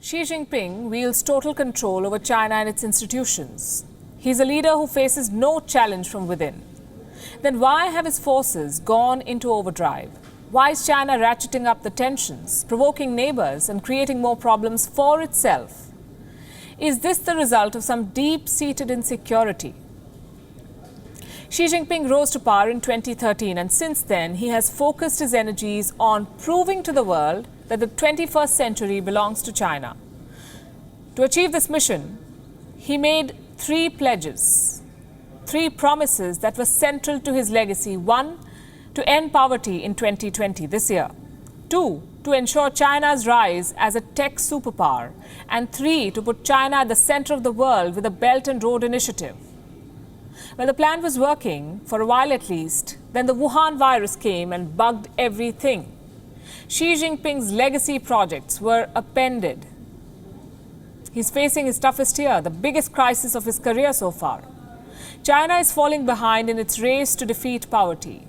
Xi Jinping wields total control over China and its institutions. He's a leader who faces no challenge from within. Then why have his forces gone into overdrive? Why is China ratcheting up the tensions, provoking neighbors and creating more problems for itself? Is this the result of some deep-seated insecurity? Xi Jinping rose to power in 2013, and since then he has focused his energies on proving to the world that the 21st century belongs to China. To achieve this mission, he made three pledges, three promises that were central to his legacy. One, to end poverty in 2020, this year. Two, to ensure China's rise as a tech superpower. And three, to put China at the center of the world with a Belt and Road Initiative. Well, the plan was working, for a while at least. Then the Wuhan virus came and bugged everything. Xi Jinping's legacy projects were upended. He's facing his toughest year, the biggest crisis of his career so far. China is falling behind in its race to defeat poverty.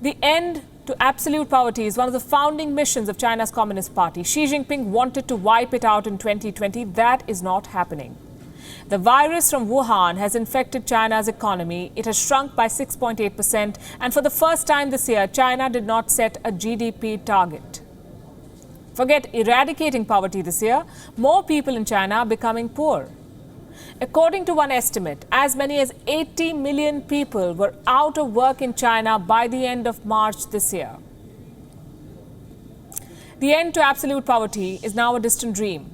The end to absolute poverty is one of the founding missions of China's Communist Party. Xi Jinping wanted to wipe it out in 2020. That is not happening. The virus from Wuhan has infected China's economy. It has shrunk by 6.8%, and for the first time this year, China did not set a GDP target. Forget eradicating poverty this year, more people in China are becoming poor. According to one estimate, as many as 80 million people were out of work in China by the end of March this year. The end to absolute poverty is now a distant dream.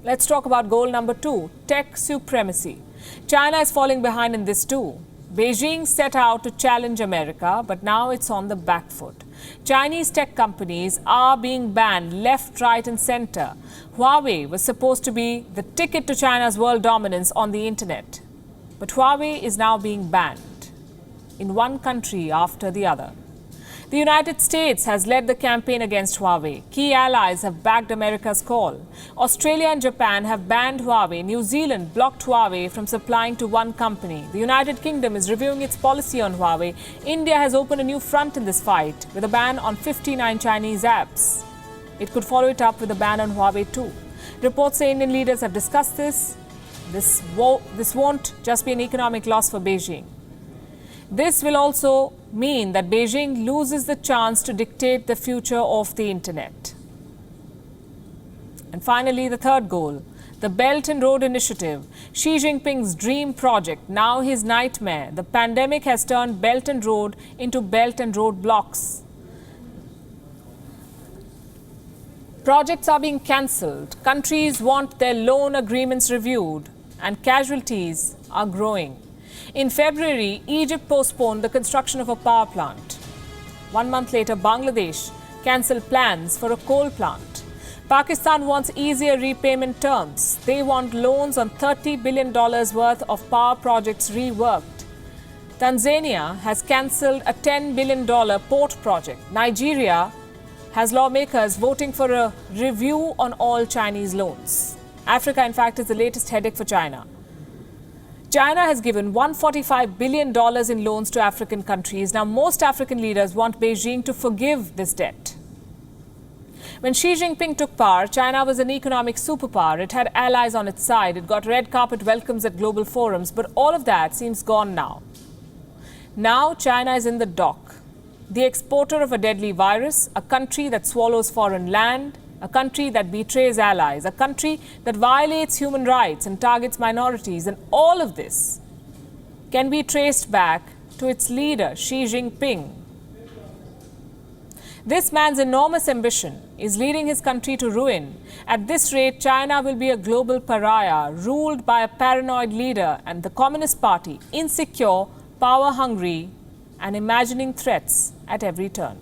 Let's talk about goal number 2, tech supremacy. China is falling behind in this too. Beijing set out to challenge America, but now it's on the back foot. Chinese tech companies are being banned left, right and center. Huawei was supposed to be the ticket to China's world dominance on the internet. But Huawei is now being banned in one country after the other. The United States has led the campaign against Huawei. Key allies have backed America's call. Australia and Japan have banned Huawei. New Zealand blocked Huawei from supplying to one company. The United Kingdom is reviewing its policy on Huawei. India has opened a new front in this fight with a ban on 59 Chinese apps. It could follow it up with a ban on Huawei too. Reports say Indian leaders have discussed this. This won't just be an economic loss for Beijing. This will also mean that Beijing loses the chance to dictate the future of the internet. And finally, the third goal, the Belt and Road Initiative, Xi Jinping's dream project, now his nightmare. The pandemic has turned Belt and Road into Belt and Road blocks. Projects are being cancelled, countries want their loan agreements reviewed, and casualties are growing. In February, Egypt postponed the construction of a power plant. 1 month later, Bangladesh cancelled plans for a coal plant. Pakistan wants easier repayment terms. They want loans on $30 billion worth of power projects reworked. Tanzania has cancelled a $10 billion port project. Nigeria has lawmakers voting for a review on all Chinese loans. Africa, in fact, is the latest headache for China. China has given $145 billion in loans to African countries. Now, most African leaders want Beijing to forgive this debt. When Xi Jinping took power, China was an economic superpower. It had allies on its side. It got red carpet welcomes at global forums. But all of that seems gone now. Now, China is in the dock. The exporter of a deadly virus, a country that swallows foreign land, a country that betrays allies, a country that violates human rights and targets minorities. And all of this can be traced back to its leader, Xi Jinping. This man's enormous ambition is leading his country to ruin. At this rate, China will be a global pariah, ruled by a paranoid leader, and the Communist Party, insecure, power-hungry, and imagining threats at every turn.